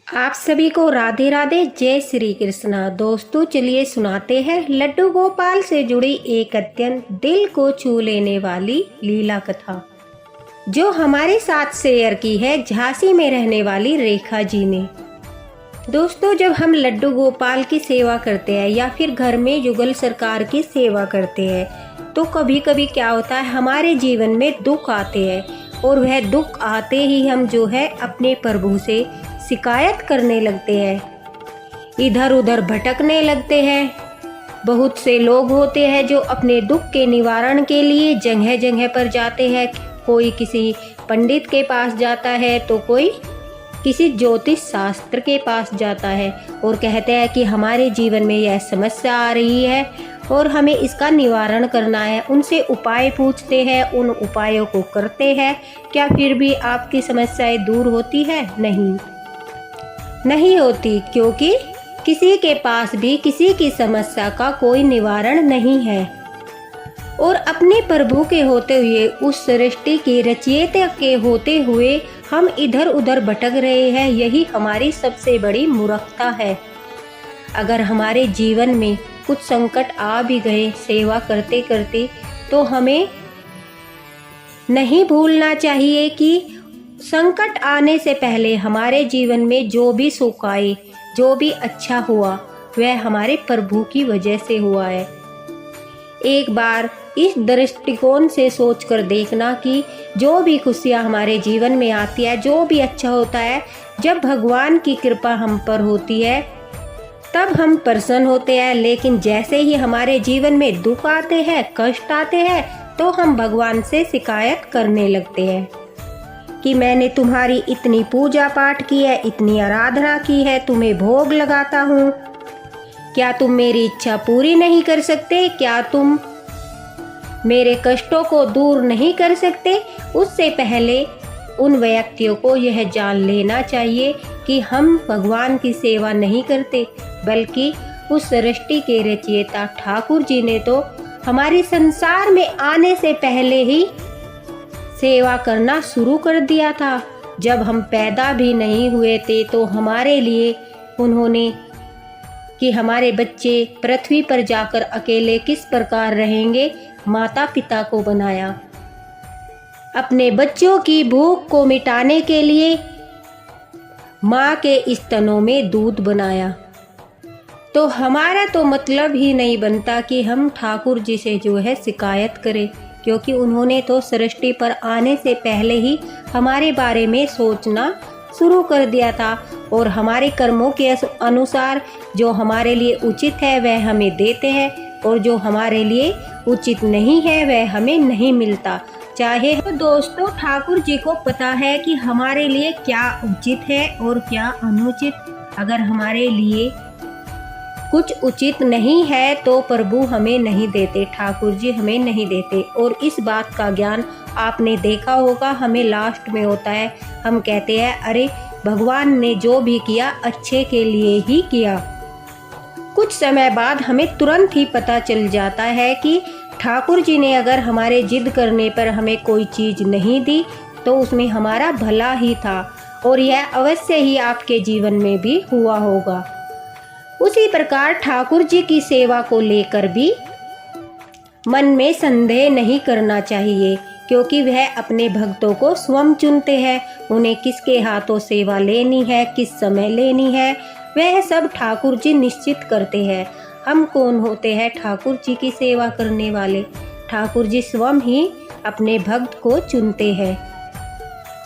आप सभी को राधे राधे, जय श्री कृष्णा। दोस्तों चलिए सुनाते हैं लड्डू गोपाल से जुड़ी एक अत्यंत दिल को छू लेने वाली लीला कथा, जो हमारे साथ शेयर की है झांसी में रहने वाली रेखा जी ने। दोस्तों, जब हम लड्डू गोपाल की सेवा करते हैं या फिर घर में युगल सरकार की सेवा करते हैं तो कभी कभी क्या होता है, हमारे जीवन में दुख आते हैं और वह दुख आते ही हम जो है अपने प्रभु से शिकायत करने लगते हैं, इधर उधर भटकने लगते हैं। बहुत से लोग होते हैं जो अपने दुख के निवारण के लिए जगह जगह पर जाते हैं। कोई किसी पंडित के पास जाता है तो कोई किसी ज्योतिष शास्त्र के पास जाता है और कहते हैं कि हमारे जीवन में यह समस्या आ रही है और हमें इसका निवारण करना है। उनसे उपाय पूछते हैं, उन उपायों को करते हैं। क्या फिर भी आपकी समस्याएं दूर होती है? नहीं होती, क्योंकि किसी के पास भी किसी की समस्या का कोई निवारण नहीं है। और अपने प्रभु के होते हुए, उस सृष्टि के रचयिता के होते हुए हम इधर उधर भटक रहे हैं। यही हमारी सबसे बड़ी मूर्खता है। अगर हमारे जीवन में कुछ संकट आ भी गए सेवा करते करते, तो हमें नहीं भूलना चाहिए कि संकट आने से पहले हमारे जीवन में जो भी सुख आए, जो भी अच्छा हुआ, वह हमारे प्रभु की वजह से हुआ है। एक बार इस दृष्टिकोण से सोचकर देखना कि जो भी खुशियाँ हमारे जीवन में आती है, जो भी अच्छा होता है, जब भगवान की कृपा हम पर होती है तब हम प्रसन्न होते हैं। लेकिन जैसे ही हमारे जीवन में दुख आते हैं, कष्ट आते हैं, तो हम भगवान से शिकायत करने लगते हैं कि मैंने तुम्हारी इतनी पूजा पाठ की है, इतनी आराधना की है, तुम्हें भोग लगाता हूँ, क्या तुम मेरी इच्छा पूरी नहीं कर सकते? क्या तुम मेरे कष्टों को दूर नहीं कर सकते? उससे पहले उन व्यक्तियों को यह जान लेना चाहिए कि हम भगवान की सेवा नहीं करते, बल्कि उस सृष्टि के रचयिता ठाकुर जी ने तो हमारे संसार में आने से पहले ही सेवा करना शुरू कर दिया था। जब हम पैदा भी नहीं हुए थे तो हमारे लिए उन्होंने कि हमारे बच्चे पृथ्वी पर जाकर अकेले किस प्रकार रहेंगे, माता पिता को बनाया। अपने बच्चों की भूख को मिटाने के लिए माँ के स्तनों में दूध बनाया। तो हमारा तो मतलब ही नहीं बनता कि हम ठाकुर जी से जो है शिकायत करें, क्योंकि उन्होंने तो सृष्टि पर आने से पहले ही हमारे बारे में सोचना शुरू कर दिया था और हमारे कर्मों के अनुसार जो हमारे लिए उचित है वह हमें देते हैं और जो हमारे लिए उचित नहीं है वह हमें नहीं मिलता। चाहे तो दोस्तों, ठाकुर जी को पता है कि हमारे लिए क्या उचित है और क्या अनुचित। अगर हमारे लिए कुछ उचित नहीं है तो प्रभु हमें नहीं देते, ठाकुर जी हमें नहीं देते। और इस बात का ज्ञान आपने देखा होगा, हमें लास्ट में होता है, हम कहते हैं अरे भगवान ने जो भी किया अच्छे के लिए ही किया। कुछ समय बाद हमें तुरंत ही पता चल जाता है कि ठाकुर जी ने अगर हमारे जिद करने पर हमें कोई चीज़ नहीं दी तो उसमें हमारा भला ही था, और यह अवश्य ही आपके जीवन में भी हुआ होगा। उसी प्रकार ठाकुर जी की सेवा को लेकर भी मन में संदेह नहीं करना चाहिए, क्योंकि वह अपने भक्तों को स्वयं चुनते हैं। उन्हें किसके हाथों सेवा लेनी है, किस समय लेनी है, वह सब ठाकुर जी निश्चित करते हैं। हम कौन होते हैं ठाकुर जी की सेवा करने वाले? ठाकुर जी स्वयं ही अपने भक्त को चुनते हैं।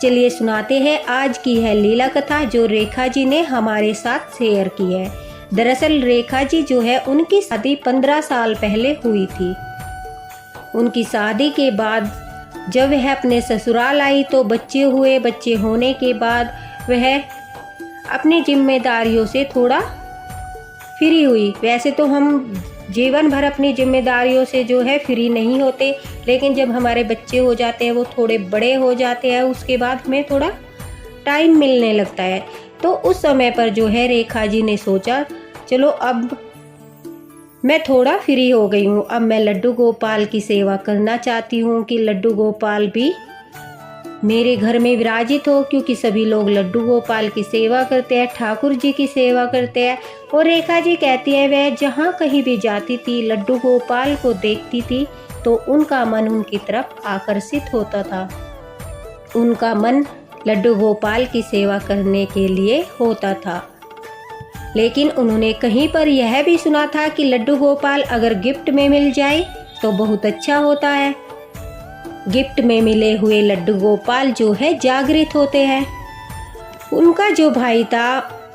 चलिए सुनाते हैं आज की है लीला कथा, जो रेखा जी ने हमारे साथ शेयर की है। दरअसल रेखा जी जो है, उनकी शादी 15 साल पहले हुई थी। उनकी शादी के बाद जब वह अपने ससुराल आई तो बच्चे हुए। बच्चे होने के बाद वह अपनी जिम्मेदारियों से थोड़ा फ्री हुई। वैसे तो हम जीवन भर अपनी जिम्मेदारियों से जो है फ्री नहीं होते, लेकिन जब हमारे बच्चे हो जाते हैं, वो थोड़े बड़े हो जाते हैं, उसके बाद हमें थोड़ा टाइम मिलने लगता है। तो उस समय पर जो है रेखा जी ने सोचा, चलो अब मैं थोड़ा फ्री हो गई हूँ, अब मैं लड्डू गोपाल की सेवा करना चाहती हूँ कि लड्डू गोपाल भी मेरे घर में विराजित हो, क्योंकि सभी लोग लड्डू गोपाल की सेवा करते हैं, ठाकुर जी की सेवा करते हैं। और रेखा जी कहती है वह जहाँ कहीं भी जाती थी, लड्डू गोपाल को देखती थी तो उनका मन उनकी तरफ आकर्षित होता था। उनका मन लड्डू गोपाल की सेवा करने के लिए होता था। लेकिन उन्होंने कहीं पर यह भी सुना था कि लड्डू गोपाल अगर गिफ्ट में मिल जाए तो बहुत अच्छा होता है। गिफ्ट में मिले हुए लड्डू गोपाल जो है जागृत होते हैं। उनका जो भाई था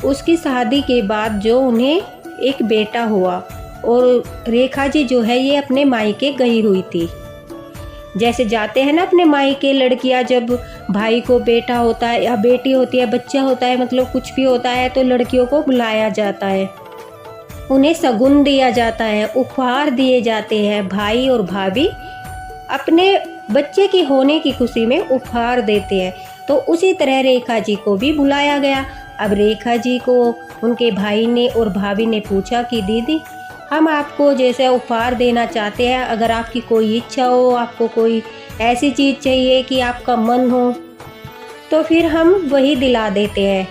उसकी शादी के बाद जो उन्हें एक बेटा हुआ, और रेखा जी जो है ये अपने मायके गई हुई थी। जैसे जाते हैं ना अपने मायके लड़कियां, जब भाई को बेटा होता है या बेटी होती है, बच्चा होता है, मतलब कुछ भी होता है तो लड़कियों को बुलाया जाता है, उन्हें शगुन दिया जाता है, उपहार दिए जाते हैं। भाई और भाभी अपने बच्चे की होने की खुशी में उपहार देते हैं। तो उसी तरह रेखा जी को भी बुलाया गया। अब रेखा जी को उनके भाई ने और भाभी ने पूछा कि दीदी, हम आपको जैसे उपहार देना चाहते हैं, अगर आपकी कोई इच्छा हो, आपको कोई ऐसी चीज़ चाहिए कि आपका मन हो, तो फिर हम वही दिला देते हैं,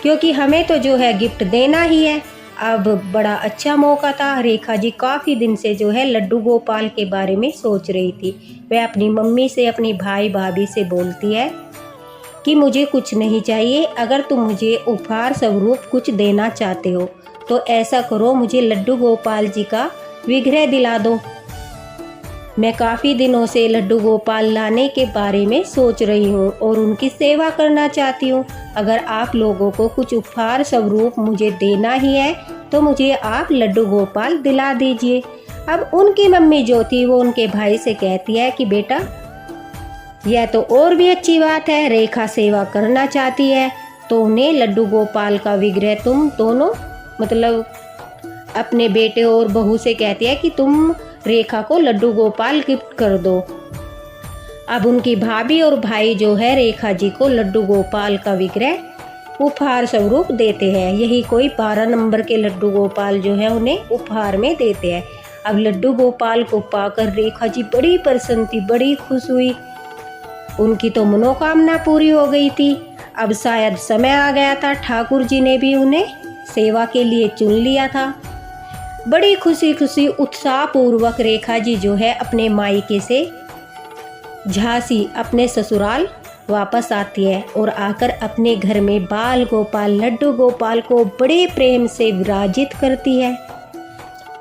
क्योंकि हमें तो जो है गिफ्ट देना ही है। अब बड़ा अच्छा मौका था। रेखा जी काफ़ी दिन से जो है लड्डू गोपाल के बारे में सोच रही थी। वह अपनी मम्मी से, अपनी भाई भाभी से बोलती है कि मुझे कुछ नहीं चाहिए, अगर तुम मुझे उपहार स्वरूप कुछ देना चाहते हो तो ऐसा करो, मुझे लड्डू गोपाल जी का विग्रह दिला दो। मैं काफ़ी दिनों से लड्डू गोपाल लाने के बारे में सोच रही हूँ और उनकी सेवा करना चाहती हूँ। अगर आप लोगों को कुछ उपहार स्वरूप मुझे देना ही है तो मुझे आप लड्डू गोपाल दिला दीजिए। अब उनकी मम्मी जो थी वो उनके भाई से कहती है कि बेटा, यह तो और भी अच्छी बात है, रेखा सेवा करना चाहती है तो उन्हें लड्डू गोपाल का विग्रह तुम दोनों, मतलब अपने बेटे और बहू से कहती है कि तुम रेखा को लड्डू गोपाल गिफ्ट कर दो। अब उनकी भाभी और भाई जो है रेखा जी को लड्डू गोपाल का विग्रह उपहार स्वरूप देते हैं। यही कोई 12 नंबर के लड्डू गोपाल जो है उन्हें उपहार में देते हैं। अब लड्डू गोपाल को पाकर रेखा जी बड़ी प्रसन्न थी, बड़ी खुश हुई। उनकी तो मनोकामना पूरी हो गई थी। अब शायद समय आ गया था, ठाकुर जी ने भी उन्हें सेवा के लिए चुन लिया था। बड़ी खुशी खुशी उत्साह पूर्वक रेखा जी जो है अपने मायके से झांसी अपने ससुराल वापस आती है और आकर अपने घर में बाल गोपाल लड्डू गोपाल को बड़े प्रेम से विराजित करती है।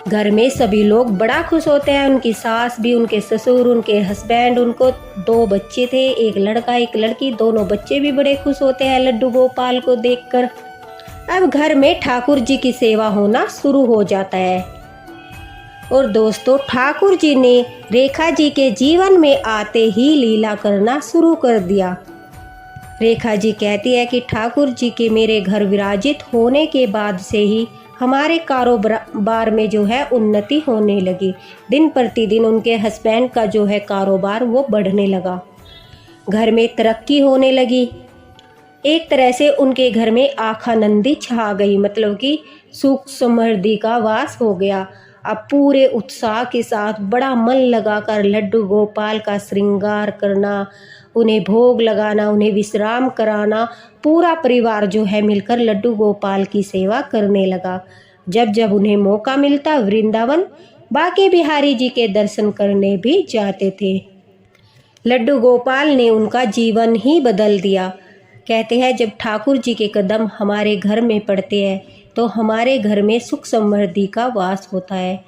घर में सभी लोग बड़ा खुश होते हैं, उनकी सास भी, उनके ससुर, उनके हस्बैंड। उनको 2 बच्चे थे, एक लड़का एक लड़की। दोनों बच्चे भी बड़े खुश होते हैं लड्डू गोपाल को देखकर। अब घर में ठाकुर जी की सेवा होना शुरू हो जाता है। और दोस्तों, ठाकुर जी ने रेखा जी के जीवन में आते ही लीला करना शुरू कर दिया। रेखा जी कहती है कि ठाकुर जी के मेरे घर विराजित होने के बाद से ही हमारे कारोबार में जो है उन्नति होने लगी। दिन प्रतिदिन उनके हस्बैंड का जो है कारोबार वो बढ़ने लगा, घर में तरक्की होने लगी। एक तरह से उनके घर में आखानंदी छा गई, मतलब कि सुख समृद्धि का वास हो गया। अब पूरे उत्साह के साथ बड़ा मन लगाकर लड्डू गोपाल का श्रृंगार करना, उन्हें भोग लगाना, उन्हें विश्राम कराना, पूरा परिवार जो है मिलकर लड्डू गोपाल की सेवा करने लगा। जब जब उन्हें मौका मिलता वृंदावन बांके बिहारी जी के दर्शन करने भी जाते थे। लड्डू गोपाल ने उनका जीवन ही बदल दिया। कहते हैं जब ठाकुर जी के कदम हमारे घर में पड़ते हैं तो हमारे घर में सुख समृद्धि का वास होता है।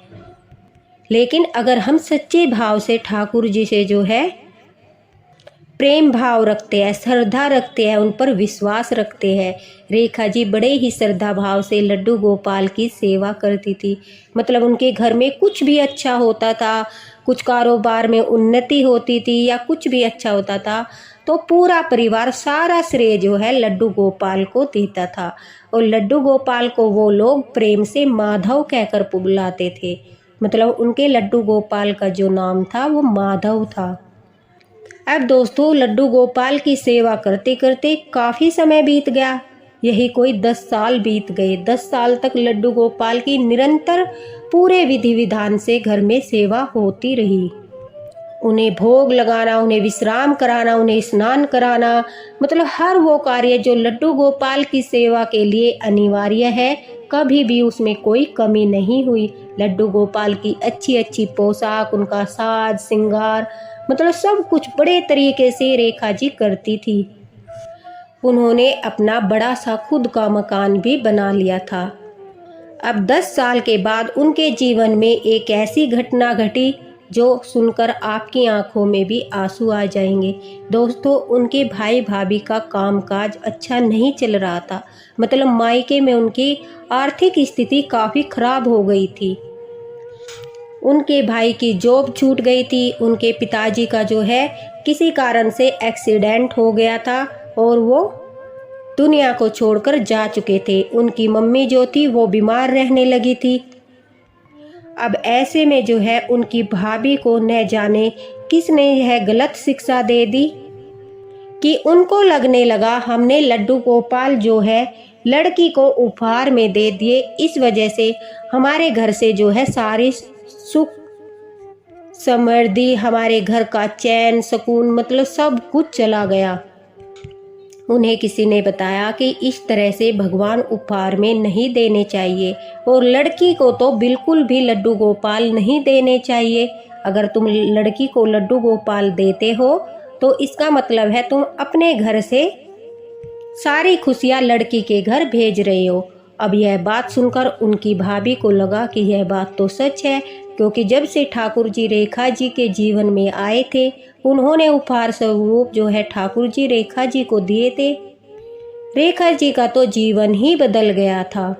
लेकिन अगर हम सच्चे भाव से ठाकुर जी से जो है प्रेम भाव रखते हैं, श्रद्धा रखते हैं, उन पर विश्वास रखते हैं। रेखा जी बड़े ही श्रद्धा भाव से लड्डू गोपाल की सेवा करती थी। मतलब उनके घर में कुछ भी अच्छा होता था, कुछ कारोबार में उन्नति होती थी या कुछ भी अच्छा होता था तो पूरा परिवार सारा श्रेय जो है लड्डू गोपाल को देता था। और लड्डू गोपाल को वो लोग प्रेम से माधव कहकर बुलाते थे। मतलब उनके लड्डू गोपाल का जो नाम था वो माधव था। अब दोस्तों, लड्डू गोपाल की सेवा करते करते काफ़ी समय बीत गया। यही कोई 10 साल बीत गए। 10 साल तक लड्डू गोपाल की निरंतर पूरे विधि विधान से घर में सेवा होती रही। उन्हें भोग लगाना, उन्हें विश्राम कराना, उन्हें स्नान कराना, मतलब हर वो कार्य जो लड्डू गोपाल की सेवा के लिए अनिवार्य है, कभी भी उसमें कोई कमी नहीं हुई। लड्डू गोपाल की अच्छी अच्छी पोशाक, उनका साज श्रृंगार, मतलब सब कुछ बड़े तरीके से रेखा जी करती थी। उन्होंने अपना बड़ा सा खुद का मकान भी बना लिया था। अब 10 साल के बाद उनके जीवन में एक ऐसी घटना घटी जो सुनकर आपकी आंखों में भी आंसू आ जाएंगे। दोस्तों, उनके भाई भाभी का कामकाज अच्छा नहीं चल रहा था। मतलब मायके में उनकी आर्थिक स्थिति काफ़ी खराब हो गई थी। उनके भाई की जॉब छूट गई थी। उनके पिताजी का जो है किसी कारण से एक्सीडेंट हो गया था और वो दुनिया को छोड़कर जा चुके थे। उनकी मम्मी जो थी वो बीमार रहने लगी थी। अब ऐसे में जो है उनकी भाभी को न जाने किसने यह गलत शिक्षा दे दी कि उनको लगने लगा हमने लड्डू गोपाल जो है लड़की को उपहार में दे दिए, इस वजह से हमारे घर से जो है सारी सुख समृद्धि, हमारे घर का चैन सुकून, मतलब सब कुछ चला गया। उन्हें किसी ने बताया कि इस तरह से भगवान उपहार में नहीं देने चाहिए और लड़की को तो बिल्कुल भी लड्डू गोपाल नहीं देने चाहिए। अगर तुम लड़की को लड्डू गोपाल देते हो तो इसका मतलब है तुम अपने घर से सारी खुशियां लड़की के घर भेज रहे हो। अब यह बात सुनकर उनकी भाभी को लगा कि यह बात तो सच है, क्योंकि जब से ठाकुर जी रेखा जी के जीवन में आए थे उन्होंने उपहार स्वरूप जो है ठाकुर जी रेखा जी को दिए थे। रेखा जी का तो जीवन ही बदल गया था।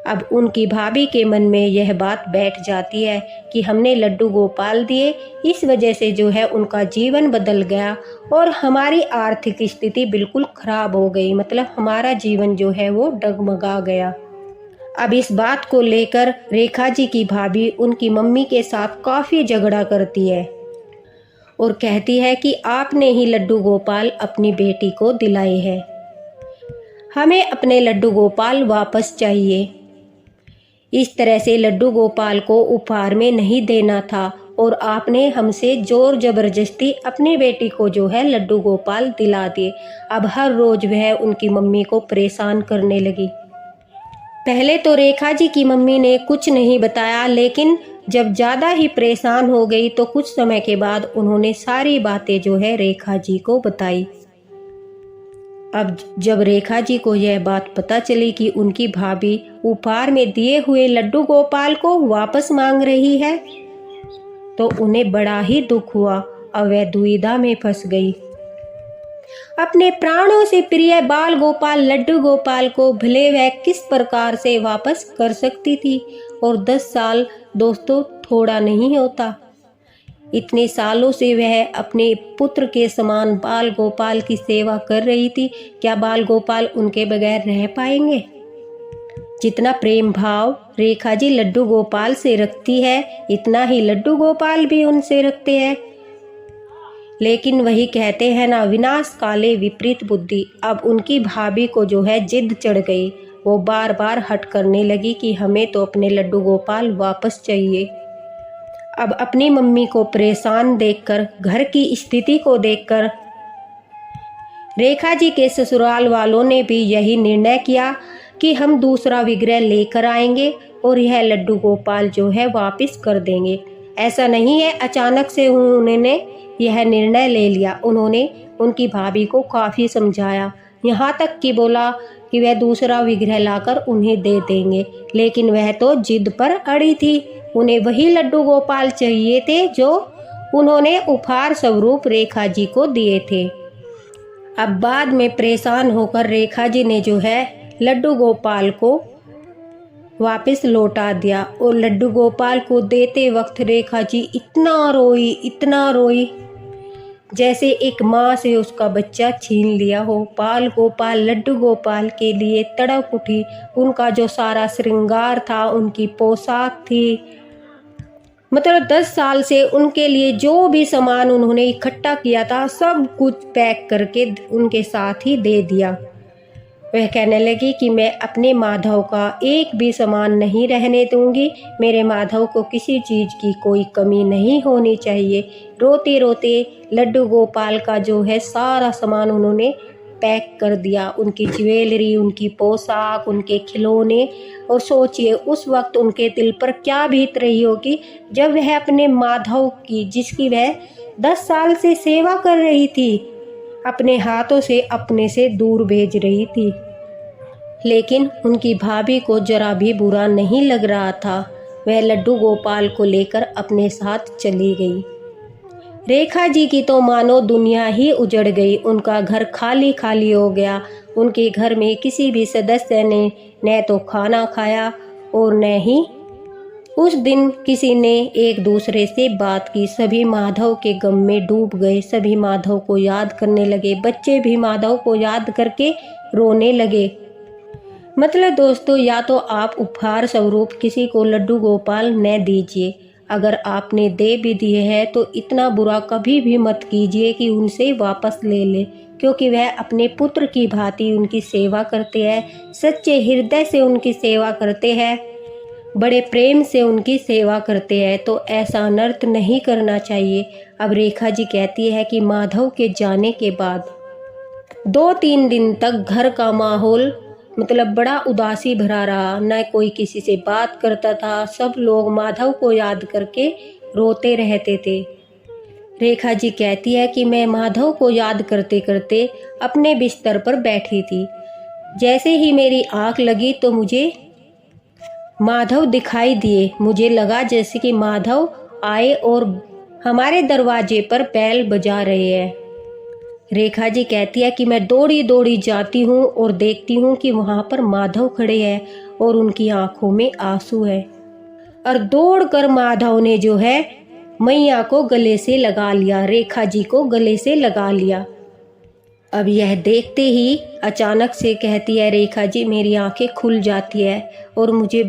अब उनकी भाभी के मन में यह बात बैठ जाती है कि हमने लड्डू गोपाल दिए, इस वजह से जो है उनका जीवन बदल गया और हमारी आर्थिक स्थिति बिल्कुल खराब हो गई। मतलब हमारा जीवन जो है वो डगमगा गया। अब इस बात को लेकर रेखा जी की भाभी उनकी मम्मी के साथ काफ़ी झगड़ा करती है और कहती है कि आपने ही लड्डू गोपाल अपनी बेटी को दिलाए हैं, हमें अपने लड्डू गोपाल वापस चाहिए। इस तरह से लड्डू गोपाल को उपहार में नहीं देना था और आपने हमसे जोर जबरदस्ती अपनी बेटी को जो है लड्डू गोपाल दिला दिए। अब हर रोज वह उनकी मम्मी को परेशान करने लगी। पहले तो रेखा जी की मम्मी ने कुछ नहीं बताया, लेकिन जब ज़्यादा ही परेशान हो गई तो कुछ समय के बाद उन्होंने सारी बातें जो है रेखा जी को बताई। अब जब रेखा जी को यह बात पता चली कि उनकी भाभी उपहार में दिए हुए लड्डू गोपाल को वापस मांग रही है तो उन्हें बड़ा ही दुख हुआ और वह दुविधा में फंस गई। अपने प्राणों से प्रिय बाल गोपाल लड्डू गोपाल को भले वह किस प्रकार से वापस कर सकती थी, और 10 साल दोस्तों थोड़ा नहीं होता। इतने सालों से वह अपने पुत्र के समान बाल गोपाल की सेवा कर रही थी। क्या बाल गोपाल उनके बगैर रह पाएंगे? जितना प्रेम भाव रेखा जी लड्डू गोपाल से रखती है, इतना ही लड्डू गोपाल भी उनसे रखते हैं। लेकिन वही कहते हैं ना, विनाश काले विपरीत बुद्धि। अब उनकी भाभी को जो है जिद चढ़ गई। वो बार बार हट करने लगी कि हमें तो अपने लड्डू गोपाल वापस चाहिए। अब अपनी मम्मी को परेशान देखकर, घर की स्थिति को देखकर रेखा जी के ससुराल वालों ने भी यही निर्णय किया कि हम दूसरा विग्रह लेकर आएंगे और यह लड्डू गोपाल जो है वापस कर देंगे। ऐसा नहीं है अचानक से उन्होंने यह निर्णय ले लिया। उन्होंने उनकी भाभी को काफ़ी समझाया, यहाँ तक कि बोला कि वह दूसरा विग्रह लाकर उन्हें दे देंगे, लेकिन वह तो जिद पर अड़ी थी। उन्हें वही लड्डू गोपाल चाहिए थे जो उन्होंने उपहार स्वरूप रेखा जी को दिए थे। अब बाद में परेशान होकर रेखा जी ने जो है लड्डू गोपाल को वापस लौटा दिया और लड्डू गोपाल को देते वक्त रेखा जी इतना रोई जैसे एक माँ से उसका बच्चा छीन लिया हो। बाल गोपाल लड्डू गोपाल के लिए तड़प उठी। उनका जो सारा श्रृंगार था, उनकी पोशाक थी, मतलब 10 साल से उनके लिए जो भी सामान उन्होंने इकट्ठा किया था सब कुछ पैक करके उनके साथ ही दे दिया। वह कहने लगी कि मैं अपने माधव का एक भी सामान नहीं रहने दूंगी। मेरे माधव को किसी चीज़ की कोई कमी नहीं होनी चाहिए। रोते रोते लड्डू गोपाल का जो है सारा सामान उन्होंने पैक कर दिया, उनकी ज्वेलरी, उनकी पोशाक, उनके खिलौने। और सोचिए उस वक्त उनके दिल पर क्या बीत रही होगी जब वह अपने माधव की, जिसकी वह 10 साल से सेवा कर रही थी, अपने हाथों से अपने से दूर भेज रही थी। लेकिन उनकी भाभी को जरा भी बुरा नहीं लग रहा था। वह लड्डू गोपाल को लेकर अपने साथ चली गई। रेखा जी की तो मानो दुनिया ही उजड़ गई। उनका घर खाली खाली हो गया। उनके घर में किसी भी सदस्य ने न तो खाना खाया और न ही उस दिन किसी ने एक दूसरे से बात की। सभी माधव के गम में डूब गए। सभी माधव को याद करने लगे। बच्चे भी माधव को याद करके रोने लगे। मतलब दोस्तों, या तो आप उपहार स्वरूप किसी को लड्डू गोपाल न दीजिए। अगर आपने दे भी दिए हैं तो इतना बुरा कभी भी मत कीजिए कि उनसे वापस ले ले, क्योंकि वह अपने पुत्र की भांति उनकी सेवा करते हैं, सच्चे हृदय से उनकी सेवा करते हैं, बड़े प्रेम से उनकी सेवा करते हैं। तो ऐसा अनर्थ नहीं करना चाहिए। अब रेखा जी कहती है कि माधव के जाने के बाद 2-3 दिन तक घर का माहौल मतलब बड़ा उदासी भरा रहा। न कोई किसी से बात करता था। सब लोग माधव को याद करके रोते रहते थे। रेखा जी कहती है कि मैं माधव को याद करते करते अपने बिस्तर पर बैठी थी। जैसे ही मेरी आंख लगी तो मुझे माधव दिखाई दिए। मुझे लगा जैसे कि माधव आए और हमारे दरवाजे पर बैल बजा रहे हैं। रेखा जी कहती है कि मैं दौड़ी दौड़ी जाती हूँ और देखती हूँ कि वहाँ पर माधव खड़े हैं और उनकी आंखों में आंसू है। और दौड़कर माधव ने जो है मैया को गले से लगा लिया, रेखा जी को गले से लगा लिया। अब यह देखते ही अचानक से कहती है रेखा जी, मेरी आंखें खुल जाती है और मुझे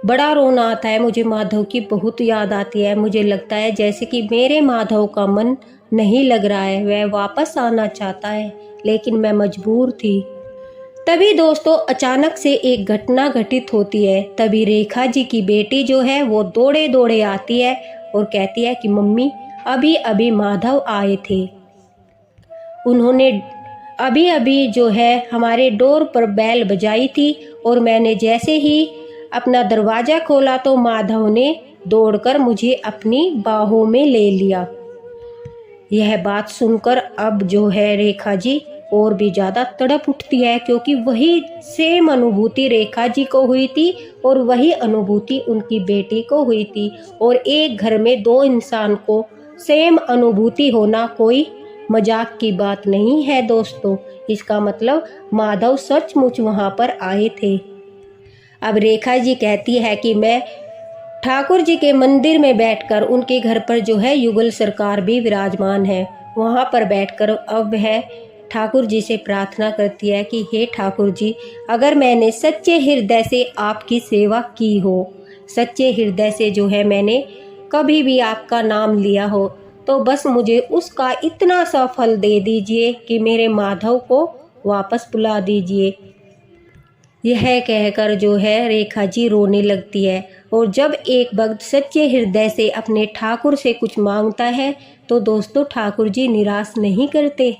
बड़ा रोना आता है। मुझे माधव की बहुत याद आती है। मुझे लगता है जैसे कि मेरे माधव का मन नहीं लग रहा है, वह वापस आना चाहता है, लेकिन मैं मजबूर थी। तभी दोस्तों अचानक से एक घटना घटित होती है। तभी रेखा जी की बेटी जो है वो दौड़े दौड़े आती है और कहती है कि मम्मी, अभी अभी माधव आए थे। उन्होंने अभी अभी जो है हमारे डोर पर बैल बजाई थी और मैंने जैसे ही अपना दरवाज़ा खोला तो माधव ने दौड़कर मुझे अपनी बाहों में ले लिया। यह बात सुनकर अब जो है रेखा जी और भी ज़्यादा तड़प उठती है, क्योंकि वही सेम अनुभूति रेखा जी को हुई थी और वही अनुभूति उनकी बेटी को हुई थी। और एक घर में 2 इंसान को सेम अनुभूति होना कोई मजाक की बात नहीं है दोस्तों। इसका मतलब माधव सचमुच वहाँ पर आए थे। अब रेखा जी कहती है कि मैं ठाकुर जी के मंदिर में बैठकर, उनके घर पर जो है युगल सरकार भी विराजमान है, वहाँ पर बैठकर अब वह ठाकुर जी से प्रार्थना करती है कि हे ठाकुर जी, अगर मैंने सच्चे हृदय से आपकी सेवा की हो, सच्चे हृदय से जो है मैंने कभी भी आपका नाम लिया हो, तो बस मुझे उसका इतना सा फल दे दीजिए कि मेरे माधव को वापस बुला दीजिए। यह कहकर जो है रेखा जी रोने लगती है। और जब एक भक्त सच्चे हृदय से अपने ठाकुर से कुछ मांगता है तो दोस्तों ठाकुर जी निराश नहीं करते।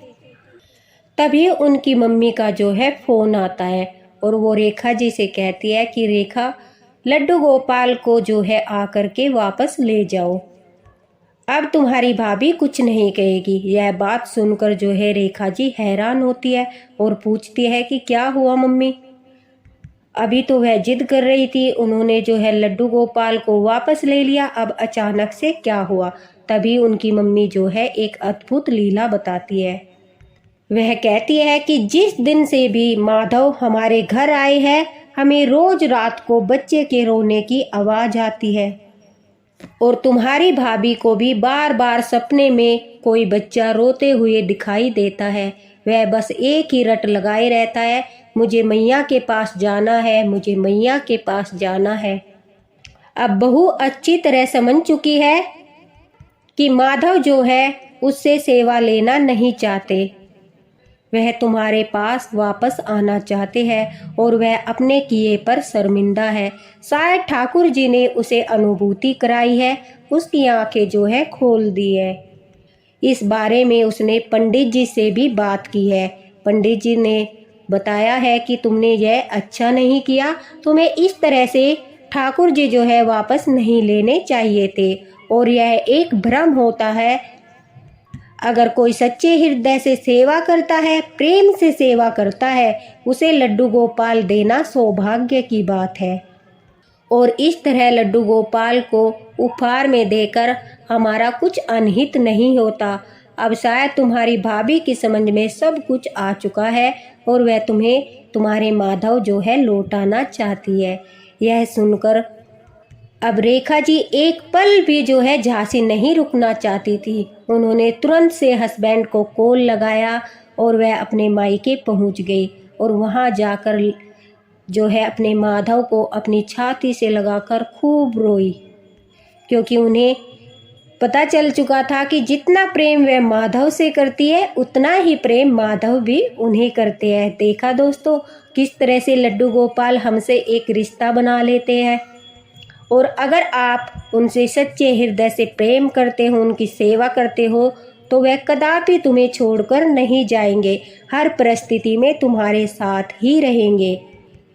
तभी उनकी मम्मी का जो है फ़ोन आता है और वो रेखा जी से कहती है कि रेखा, लड्डू गोपाल को जो है आकर के वापस ले जाओ, अब तुम्हारी भाभी कुछ नहीं कहेगी। यह बात सुनकर जो है रेखा जी हैरान होती है और पूछती है कि क्या हुआ मम्मी? अभी तो वह जिद कर रही थी, उन्होंने जो है लड्डू गोपाल को वापस ले लिया, अब अचानक से क्या हुआ? तभी उनकी मम्मी जो है एक अद्भुत लीला बताती है। वह कहती है कि जिस दिन से भी माधव हमारे घर आए हैं, हमें रोज रात को बच्चे के रोने की आवाज़ आती है और तुम्हारी भाभी को भी बार बार सपने में कोई बच्चा रोते हुए दिखाई देता है। वह बस एक ही रट लगाए रहता है, मुझे मैया के पास जाना है, मुझे मैया के पास जाना है। अब बहू अच्छी तरह समझ चुकी है कि माधव जो है उससे सेवा लेना नहीं चाहते। वह तुम्हारे पास वापस आना चाहते हैं और वह अपने किए पर शर्मिंदा है। शायद ठाकुर जी ने उसे अनुभूति कराई है, उसकी आंखें जो है खोल दी है। इस बारे में उसने पंडित जी से भी बात की है। पंडित जी ने बताया है कि तुमने यह अच्छा नहीं किया, तुम्हें इस तरह से ठाकुर जी जो है वापस नहीं लेने चाहिए थे, और यह एक भ्रम होता है। अगर कोई सच्चे हृदय से सेवा करता है, प्रेम से सेवा करता है, उसे लड्डू गोपाल देना सौभाग्य की बात है। और इस तरह लड्डू गोपाल को उपहार में देकर हमारा कुछ अनहित नहीं होता। अब शायद तुम्हारी भाभी की समझ में सब कुछ आ चुका है और वह तुम्हें तुम्हारे माधव जो है लौटाना चाहती है। यह सुनकर अब रेखा जी एक पल भी जो है झांसी नहीं रुकना चाहती थी। उन्होंने तुरंत से हस्बैंड को कॉल लगाया और वह अपने मायके पहुंच गई और वहां जाकर जो है अपने माधव को अपनी छाती से लगाकर खूब रोई, क्योंकि उन्हें पता चल चुका था कि जितना प्रेम वह माधव से करती है उतना ही प्रेम माधव भी उन्हें करते हैं। देखा दोस्तों किस तरह से लड्डू गोपाल हमसे एक रिश्ता बना लेते हैं, और अगर आप उनसे सच्चे हृदय से प्रेम करते हो, उनकी सेवा करते हो, तो वह कदापि तुम्हें छोड़कर नहीं जाएंगे, हर परिस्थिति में तुम्हारे साथ ही रहेंगे।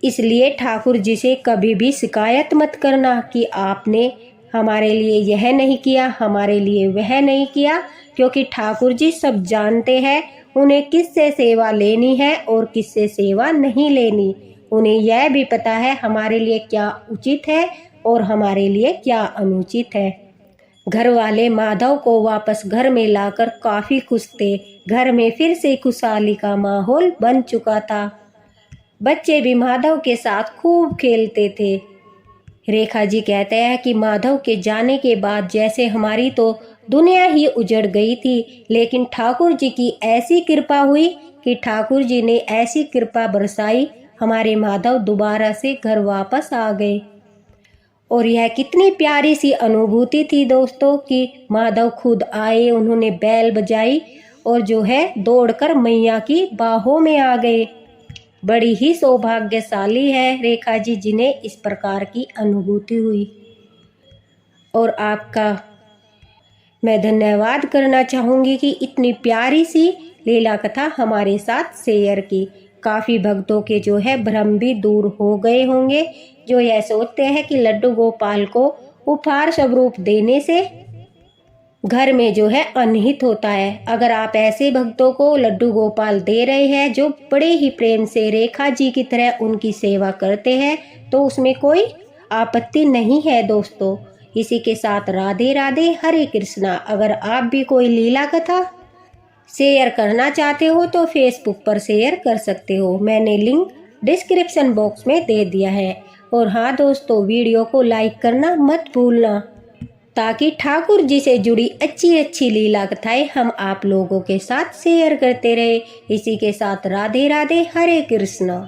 इसलिए ठाकुर जी से कभी भी शिकायत मत करना कि आपने हमारे लिए यह नहीं किया, हमारे लिए वह नहीं किया, क्योंकि ठाकुर जी सब जानते हैं उन्हें किससे सेवा लेनी है और किससे सेवा नहीं लेनी। उन्हें यह भी पता है हमारे लिए क्या उचित है और हमारे लिए क्या अनुचित है। घर वाले माधव को वापस घर में लाकर काफ़ी खुश थे। घर में फिर से खुशहाली का माहौल बन चुका था। बच्चे भी माधव के साथ खूब खेलते थे। रेखा जी कहते हैं कि माधव के जाने के बाद जैसे हमारी तो दुनिया ही उजड़ गई थी, लेकिन ठाकुर जी की ऐसी कृपा हुई कि ठाकुर जी ने ऐसी कृपा बरसाई, हमारे माधव दोबारा से घर वापस आ गए। और यह कितनी प्यारी सी अनुभूति थी दोस्तों कि माधव खुद आए, उन्होंने बैल बजाई और जो है दौड़कर मैया की बाहों में आ गए। बड़ी ही सौभाग्यशाली है रेखा जी जिन्हें इस प्रकार की अनुभूति हुई। और आपका मैं धन्यवाद करना चाहूँगी कि इतनी प्यारी सी लीला कथा हमारे साथ शेयर की। काफ़ी भक्तों के जो है भ्रम भी दूर हो गए होंगे, जो यह सोचते हैं कि लड्डू गोपाल को उपहार स्वरूप देने से घर में जो है अनहित होता है। अगर आप ऐसे भक्तों को लड्डू गोपाल दे रहे हैं जो बड़े ही प्रेम से रेखा जी की तरह उनकी सेवा करते हैं, तो उसमें कोई आपत्ति नहीं है दोस्तों। इसी के साथ राधे राधे, हरे कृष्णा। अगर आप भी कोई लीला कथा शेयर करना चाहते हो तो फेसबुक पर शेयर कर सकते हो, मैंने लिंक डिस्क्रिप्शन बॉक्स में दे दिया है। और हाँ दोस्तों, वीडियो को लाइक करना मत भूलना, ताकि ठाकुर जी से जुड़ी अच्छी अच्छी लीला कथाएं हम आप लोगों के साथ शेयर करते रहे। इसी के साथ राधे राधे, हरे कृष्णा।